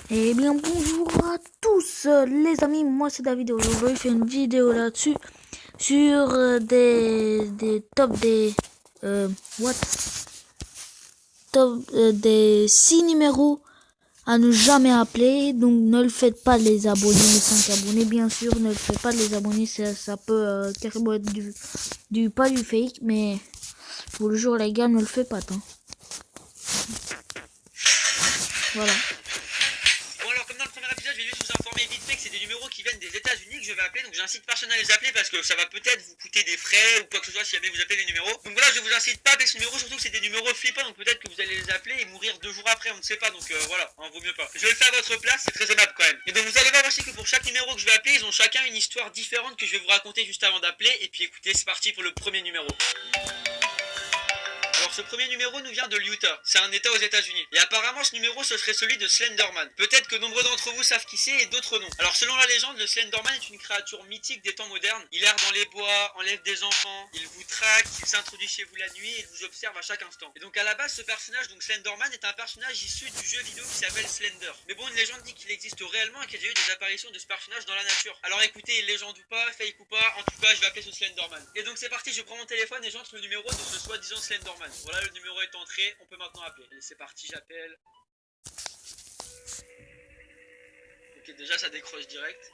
Eh bien bonjour à tous les amis, moi c'est David et aujourd'hui je fais une vidéo là-dessus sur des top what top des 6 numéros à ne jamais appeler. Donc ne le faites pas les abonnés, les 5 abonnés bien sûr, ne le faites pas les abonnés, ça peut carrément être du pas du fake, mais pour le jour les gars, ne le faites pas tant. Voilà. Bon alors comme dans le premier épisode, je vais juste vous informer vite fait que c'est des numéros qui viennent des États-Unis que je vais appeler, donc j'incite personne à les appeler parce que ça va peut-être vous coûter des frais ou quoi que ce soit si jamais vous appelez les numéros. Donc voilà, je vous incite pas à appeler ce numéro, surtout que c'est des numéros flippants, donc peut-être que vous allez les appeler et mourir 2 jours après, on ne sait pas, donc voilà, hein, vaut mieux pas. Je vais le faire à votre place, c'est très aimable quand même. Et donc vous allez voir aussi que pour chaque numéro que je vais appeler, ils ont chacun une histoire différente que je vais vous raconter juste avant d'appeler, et puis écoutez, c'est parti pour le premier numéro. Alors ce premier numéro nous vient de l'Utah, c'est un état aux États-Unis. Et apparemment ce numéro ce serait celui de Slenderman. Peut-être que nombreux d'entre vous savent qui c'est et d'autres non. Alors selon la légende, le Slenderman est une créature mythique des temps modernes. Il erre dans les bois, enlève des enfants, il vous traque, il s'introduit chez vous la nuit et il vous observe à chaque instant. Et donc à la base ce personnage, donc Slenderman, est un personnage issu du jeu vidéo qui s'appelle Slender. Mais bon, une légende dit qu'il existe réellement et qu'il y a déjà eu des apparitions de ce personnage dans la nature. Alors écoutez, légende ou pas, fake ou pas, en tout cas je vais appeler ce Slenderman. Et donc c'est parti, je prends mon téléphone et j'entre le numéro de ce soi-disant Slenderman. Voilà, le numéro est entré, on peut maintenant appeler. Allez, c'est parti, j'appelle. Ok, déjà ça décroche direct.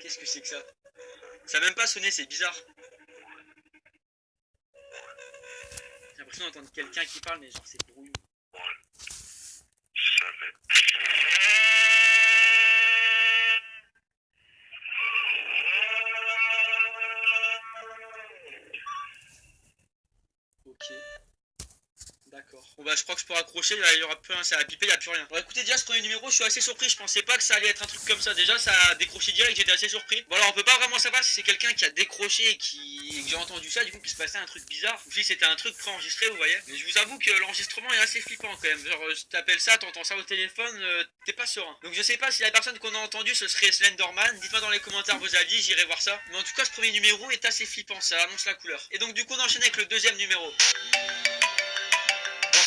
Qu'est-ce que c'est que ça? Ça a même pas sonné, c'est bizarre. J'ai l'impression d'entendre quelqu'un qui parle, mais genre c'est brouillon. Ok. D'accord. Bon bah je crois que je peux raccrocher, là il y aura plus rien, ça a pipé, il n'y a plus rien. Bon écoutez, déjà ce premier numéro, je suis assez surpris, je pensais pas que ça allait être un truc comme ça. Déjà ça a décroché direct, j'étais assez surpris. Bon alors on peut pas vraiment savoir si c'est quelqu'un qui a décroché et que j'ai entendu ça, du coup qu'il se passait un truc bizarre, ou si c'était un truc préenregistré, vous voyez. Mais je vous avoue que l'enregistrement est assez flippant quand même. Genre je t'appelle ça, t'entends ça au téléphone, t'es pas serein. Donc je sais pas si la personne qu'on a entendue ce serait Slenderman, dites-moi dans les commentaires vos avis, j'irai voir ça. Mais en tout cas ce premier numéro est assez flippant, ça annonce la couleur. Et donc du coup on enchaîne avec le deuxième numéro.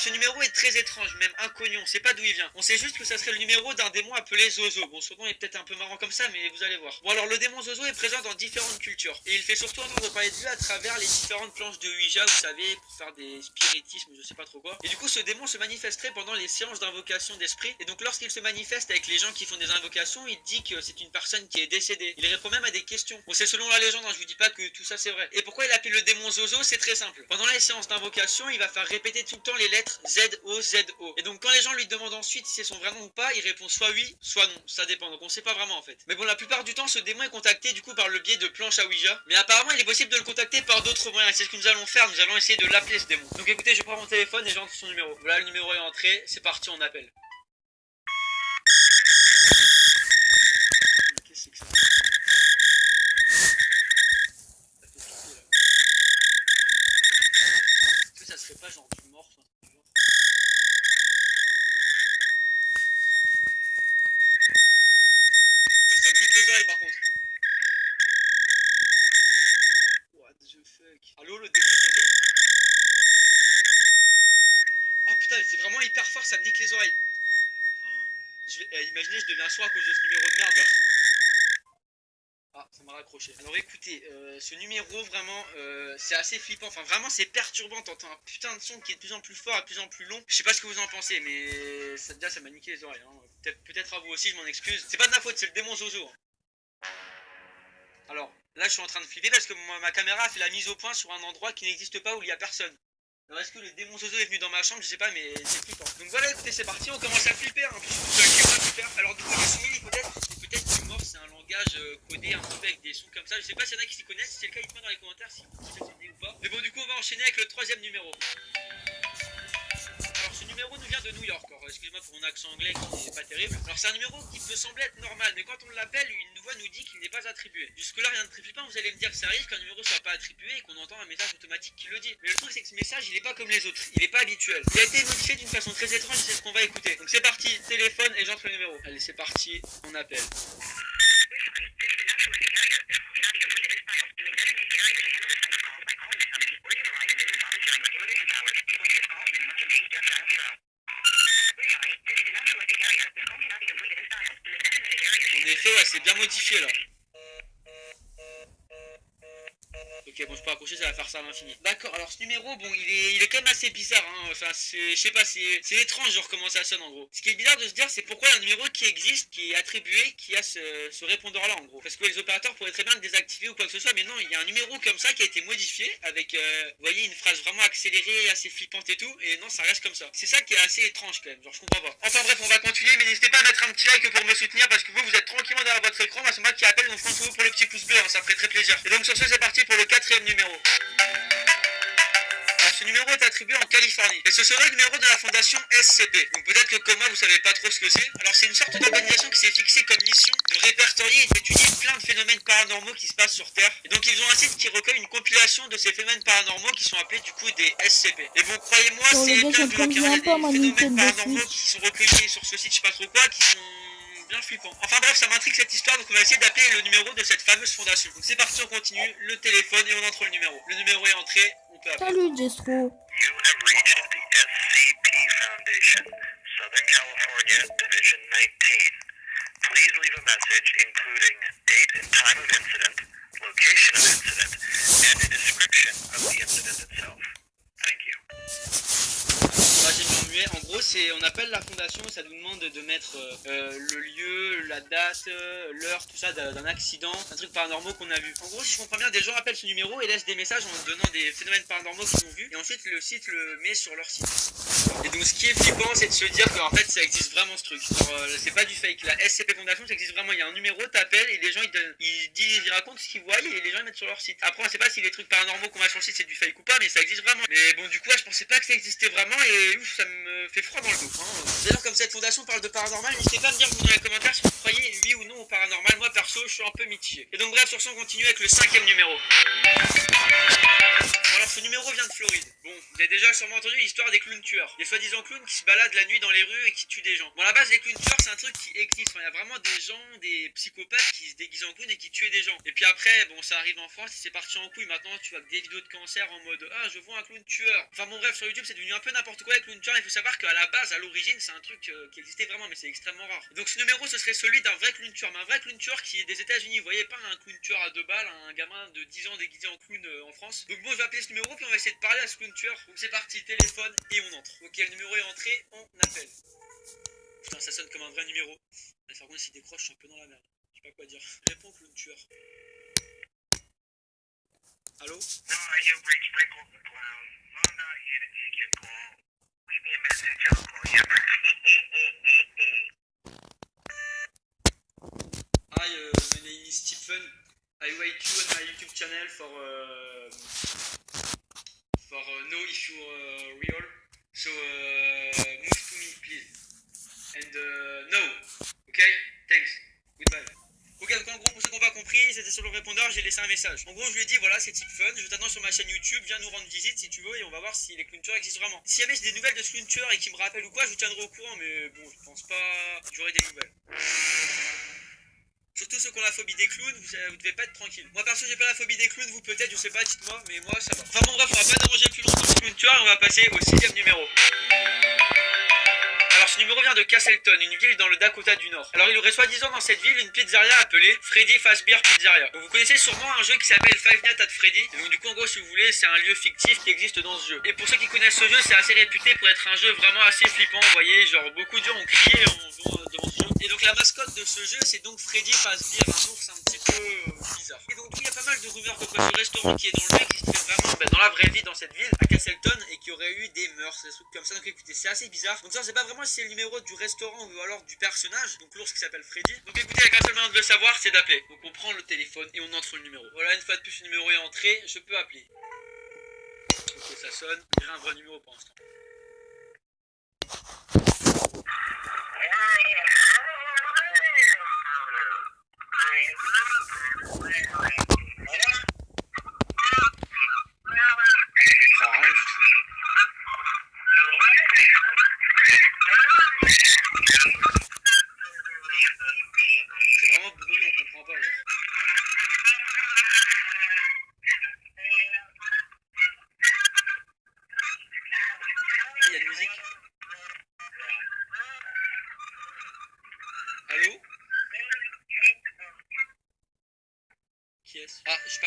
Ce numéro est très étrange, même inconnu, on sait pas d'où il vient. On sait juste que ça serait le numéro d'un démon appelé Zozo. Bon, ce nom est peut-être un peu marrant comme ça, mais vous allez voir. Bon, alors le démon Zozo est présent dans différentes cultures. Et il fait surtout entendre parler de lui à travers les différentes planches de Ouija, vous savez, pour faire des spiritismes, je sais pas trop quoi. Et du coup, ce démon se manifesterait pendant les séances d'invocation d'esprit. Et donc, lorsqu'il se manifeste avec les gens qui font des invocations, il dit que c'est une personne qui est décédée. Il répond même à des questions. Bon, c'est selon la légende, hein, je vous dis pas que tout ça c'est vrai. Et pourquoi il appelle le démon Zozo? C'est très simple. Pendant les séances d'invocation, il va faire répéter tout le temps les lettres Z-O-Z-O. Et donc quand les gens lui demandent ensuite si c'est son vrai nom ou pas, il répond soit oui, soit non. Ça dépend, donc on sait pas vraiment en fait. Mais bon, la plupart du temps, ce démon est contacté du coup par le biais de planches à Ouija. Mais apparemment, il est possible de le contacter par d'autres moyens. C'est ce que nous allons faire, nous allons essayer de l'appeler ce démon. Donc écoutez, je prends mon téléphone et j'entre son numéro. Voilà, le numéro est entré, c'est parti, on appelle. Qu'est-ce que c'est que ça? Ça fait flipper là. Est-ce que ça serait pas genre du morse ou un truc du genre? Ça me nique les oreilles par contre. What the fuck? Allô, le démon Zozo? Oh putain, c'est vraiment hyper fort, ça me nique les oreilles. Imaginez, je deviens sourd à cause de ce numéro de merde là. Ah, ça m'a raccroché. Alors écoutez, ce numéro vraiment, c'est assez flippant. Enfin, vraiment, c'est perturbant. T'entends un putain de son qui est de plus en plus fort, de plus en plus long. Je sais pas ce que vous en pensez, mais ça, déjà, ça m'a niqué les oreilles. Hein. Peut-être à vous aussi, je m'en excuse. C'est pas de ma faute, c'est le démon Zozo. Hein. Alors, là, je suis en train de flipper parce que ma caméra a fait la mise au point sur un endroit qui n'existe pas où il y a personne. Alors est-ce que le démon Zozo est venu dans ma chambre? Je sais pas, mais c'est flippant. Donc voilà, écoutez, c'est parti, on commence à flipper. Hein. Puis je suis seul chez moi, super. Alors du coup, je suis peut-être que mort, c'est un langage codé un peu avec des sons comme ça. Je sais pas s'il y en a qui s'y connaissent. Si c'est le cas, dites-moi dans les commentaires si ça c'est dit ou pas. Mais bon, du coup, on va enchaîner avec le troisième numéro. Alors ce numéro nous vient de New York. Alors excusez-moi pour mon accent anglais qui n'est pas terrible. Alors c'est un numéro qui peut sembler être normal, mais quand on l'appelle, une voix nous dit qu'il n'est pas attribué. Jusque là rien de très flippant, vous allez me dire que ça arrive qu'un numéro soit pas attribué et qu'on entend un message automatique qui le dit. Mais le truc c'est que ce message il est pas comme les autres, il est pas habituel. Il a été modifié d'une façon très étrange et c'est ce qu'on va écouter. Donc c'est parti, téléphone et j'entre le numéro. Allez c'est parti, on appelle. c'est bien modifié là. Ok, bon, je peux accrocher, ça va faire ça à l'infini. D'accord, alors ce numéro, bon, il est quand même assez bizarre, hein. Enfin, je sais pas, c'est étrange, genre, comment ça sonne en gros. Ce qui est bizarre de se dire, c'est pourquoi il y a un numéro qui existe, qui est attribué, qui a ce répondeur-là en gros. Parce que les opérateurs pourraient très bien le désactiver ou quoi que ce soit, mais non, il y a un numéro comme ça qui a été modifié avec, vous voyez, une phrase vraiment accélérée, assez flippante et tout, et non, ça reste comme ça. C'est ça qui est assez étrange quand même, genre, je comprends pas. Enfin bref, on va continuer, mais n'hésitez pas à mettre un petit like pour me soutenir parce que vous êtes tranquillement derrière votre écran. Moi, c'est moi qui appelle, donc je compte sur vous pour le petit pouce bleu, hein, ça ferait très plaisir. Et donc sur ce, c'est parti pour le quatrième numéro. Alors, ce numéro est attribué en Californie et ce serait le numéro de la fondation SCP. Donc peut-être que comme moi vous savez pas trop ce que c'est. Alors c'est une sorte d'organisation qui s'est fixée comme mission de répertorier et d'étudier plein de phénomènes paranormaux qui se passent sur Terre. Et donc ils ont un site qui recueille une compilation de ces phénomènes paranormaux qui sont appelés du coup des SCP. Et bon croyez-moi Bon les c'est gars, je plein suis en de train de il y jouer a un peu à des ma phénomènes Nintendo paranormaux Switch. qui sont recueillis sur ce site je sais pas trop quoi qui sont bien flippant. Enfin bref, ça m'intrigue cette histoire, donc on va essayer d'appeler le numéro de cette fameuse fondation. Donc c'est parti, on continue, le téléphone et on entre le numéro. Le numéro est entré, on peut appeler. Salut Jestro. You have reached the SCP Foundation, Southern California, Division 19. Please leave a message including date and time of incident, location of incident, and a description of the incident itself. Thank you. Moi j'ai murmuré, en gros on appelle la fondation et ça nous demande de mettre le lieu, la date, l'heure, tout ça d'un accident, un truc paranormal qu'on a vu. En gros si je comprends bien, des gens appellent ce numéro et laissent des messages en donnant des phénomènes paranormaux qu'ils ont vus et ensuite le site le met sur leur site. Et donc ce qui est flippant c'est de se dire qu'en fait ça existe vraiment ce truc. C'est pas du fake, la SCP Fondation ça existe vraiment, il y a un numéro, t'appelles et les gens ils racontent ce qu'ils voient et les gens ils mettent sur leur site. Après on sait pas si les trucs paranormaux qu'on a sur le site c'est du fake ou pas mais ça existe vraiment. Mais bon du coup je pensais pas que ça existait vraiment et ouf ça me fait froid dans le dos. Hein. D'ailleurs comme cette fondation parle de paranormal, n'hésitez pas à me dire vous dans les commentaires si vous croyez oui ou non au paranormal. Moi perso je suis un peu mitigé. Et donc bref sur ce on continue avec le cinquième numéro. Bon alors ce numéro vient de Floride. Bon, vous avez déjà sûrement entendu l'histoire des clowns tueurs. Des soi-disant clowns qui se baladent la nuit dans les rues et qui tuent des gens. Bon à la base les clowns tueurs c'est un truc qui existe. Enfin, il y a vraiment des gens, des psychopathes qui se déguisent en clowns et qui tuent des gens. Et puis après, bon ça arrive en France, c'est parti en couille. Maintenant tu vois que des vidéos de cancer en mode ah je vois un clown tueur. Enfin bon bref sur YouTube c'est devenu un peu n'importe quoi les clowns tueurs. Il faut savoir qu'à la base, à l'origine, c'est un truc qui existait vraiment mais c'est extrêmement rare. Et donc ce numéro ce serait celui d'un vrai clown tueur. Mais un vrai clown tueur qui est des États-Unis. Vous voyez pas un clown tueur à 2 balles, un gamin de 10 ans déguisé en clown en France. Donc bon je vais appeler ce numéro puis on va essayer de parler à ce clown tueur. Donc c'est parti, téléphone et on entre. Ok le numéro est entré, on appelle. Putain ça sonne comme un vrai numéro. Mais par contre s'il décroche je suis un peu dans la merde. Je sais pas quoi dire. Réponds clown tueur. Allô? No, you've reached Sprinkle the Clown. I'm not here to take your call. Leave me a message, I'll call you back. Hi, my name is Stephen. I wait you on my YouTube channel for know if you're real. So move to me, please. And no. Okay? Thanks. Goodbye. Ok, donc en gros, pour ceux qui n'ont pas compris, c'était sur le répondeur, j'ai laissé un message. En gros, je lui ai dit, voilà, c'est Type Fun, je t'attends sur ma chaîne YouTube, viens nous rendre visite si tu veux, et on va voir si les clown tueurs existent vraiment. Si jamais j'ai des nouvelles de ce clown tueur et qui me rappellent ou quoi, je vous tiendrai au courant, mais bon, je pense pas que j'aurai des nouvelles. Surtout ceux qui ont la phobie des clowns, vous devez pas être tranquille. Moi perso j'ai pas la phobie des clowns, vous peut-être, je sais pas, dites-moi, mais moi ça va. Enfin bon bref, on va pas déranger plus longtemps ce clown tueur et on va passer au 6ème numéro. Alors ce numéro vient de Castleton, une ville dans le Dakota du Nord. Alors il aurait soi-disant dans cette ville une pizzeria appelée Freddy Fazbear Pizzeria. Donc vous connaissez sûrement un jeu qui s'appelle Five Nights at Freddy. Et donc du coup en gros si vous voulez c'est un lieu fictif qui existe dans ce jeu. Et pour ceux qui connaissent ce jeu c'est assez réputé pour être un jeu vraiment assez flippant. Vous voyez genre beaucoup de gens ont crié devant ce jeu. Et donc la mascotte de ce jeu c'est donc Freddy Fazbear, un ours un petit peu bizarre. Et donc il y a pas mal de rumeurs que ce restaurant qui est dans le jeu existerait vraiment dans la vraie vie dans cette ville à Castleton et qu'il y aurait eu des meurtres, des trucs comme ça. Donc écoutez c'est assez bizarre. Donc ça on sait pas vraiment si c'est le numéro du restaurant ou alors du personnage, donc l'ours qui s'appelle Freddy. Donc écoutez, il n'y a qu'un seul moyen de le savoir, c'est d'appeler. Donc on prend le téléphone et on entre le numéro. Voilà, une fois de plus le numéro est entré, je peux appeler. Ok, ça sonne, on dirait un vrai numéro pour l'instant.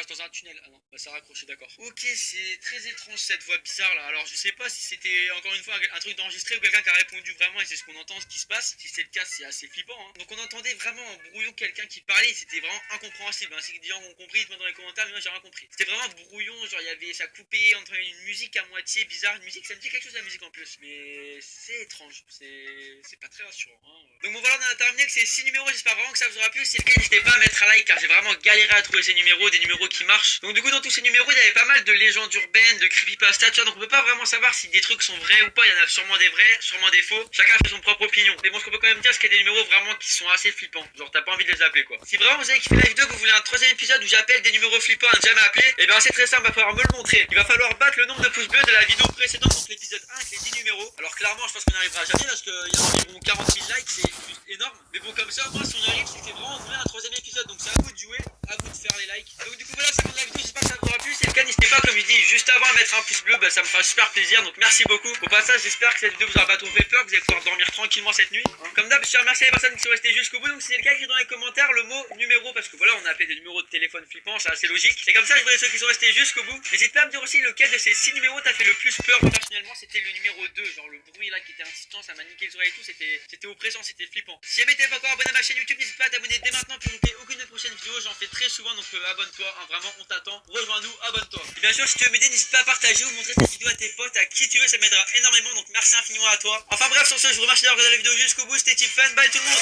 passe dans un tunnel. Ah non, bah ça a raccroché, d'accord. Ok, c'est très étrange cette voix bizarre là. Alors je sais pas si c'était encore une fois un truc d'enregistré ou quelqu'un qui a répondu vraiment et c'est ce qu'on entend, ce qui se passe. Si c'est le cas, c'est assez flippant. Hein. Donc on entendait vraiment en brouillon quelqu'un qui parlait, c'était vraiment incompréhensible. Hein. Si des gens ont compris, dites-moi dans les commentaires, mais moi j'ai rien compris. C'était vraiment brouillon, genre il y avait ça coupé entre une musique à moitié bizarre, une musique, ça me dit quelque chose la musique en plus, mais c'est étrange, c'est pas très rassurant. Hein. Donc bon voilà, on a terminé avec ces 6 numéros, j'espère vraiment que ça vous aura plu. Si c'est le cas, n'hésitez pas à mettre un like car j'ai vraiment galéré à trouver ces numéros, des numéros qui marchent. Donc du coup dans tous ces numéros, il y avait pas mal de légendes urbaines, de creepypasta, tu vois, donc on peut pas vraiment savoir si des trucs sont vrais ou pas. Il y en a sûrement des vrais, sûrement des faux. Chacun fait son propre opinion. Mais bon, ce qu'on peut quand même dire, c'est qu'il y a des numéros vraiment qui sont assez flippants. Genre t'as pas envie de les appeler quoi. Si vraiment vous avez kiffé la vidéo, que vous voulez un troisième épisode où j'appelle des numéros flippants à ne jamais appeler, et bien c'est très simple, il va falloir me le montrer. Il va falloir battre le nombre de pouces bleus de la vidéo précédente, donc l'épisode 1 avec les 10 numéros. Alors clairement, je pense qu'on n'y arrivera jamais parce qu'il y a environ 40 000 likes, c'est juste énorme. Mais bon, comme ça, moi, si on y arrive, c'est que vraiment vous voulez un troisième épisode. Donc c'est à vous de jouer, à vous de faire les likes. Donc du coup, voilà, c'est la vidéo. J'espère que ça vous aura plu. Si c'est le cas, n'hésitez pas, comme je dis, juste avant à mettre un pouce bleu, bah, ça me fera super plaisir. Donc merci beaucoup. Au passage, j'espère que cette vidéo vous aura pas trop fait peur, que vous allez pouvoir dormir tranquillement cette nuit. Hein. Comme d'hab, je remercie les personnes qui sont restées jusqu'au bout. Donc si c'est le cas, écrivez dans les commentaires le mot numéro parce que voilà, on a appelé des numéros de téléphone flippants, c'est assez logique. Et comme ça, je voudrais ceux qui sont restés jusqu'au bout. N'hésite pas à me dire aussi lequel de ces 6 numéros t'as fait le plus peur. Moi, personnellement, c'était le numéro 2, genre le bruit là qui était insistant, ça m'a niqué les oreilles et tout, c'était oppressant, c'était flippant. Si jamais t'es pas encore abonné à ma chaîne YouTube, n'hésite pas à t'abonner dès maintenant pour ne louper aucune des prochaines vidéos, j'en fais très souvent, donc abonne-toi, hein, vraiment on t'attend, rejoins-nous, abonne-toi. Et bien sûr, si tu veux m'aider, n'hésite pas à partager ou montrer cette vidéo à tes potes, à qui tu veux, ça m'aidera énormément, donc merci infiniment à toi. Enfin bref, sur ce, je vous remercie d'avoir regardé la vidéo jusqu'au bout, c'était Tip Fun, bye tout le monde.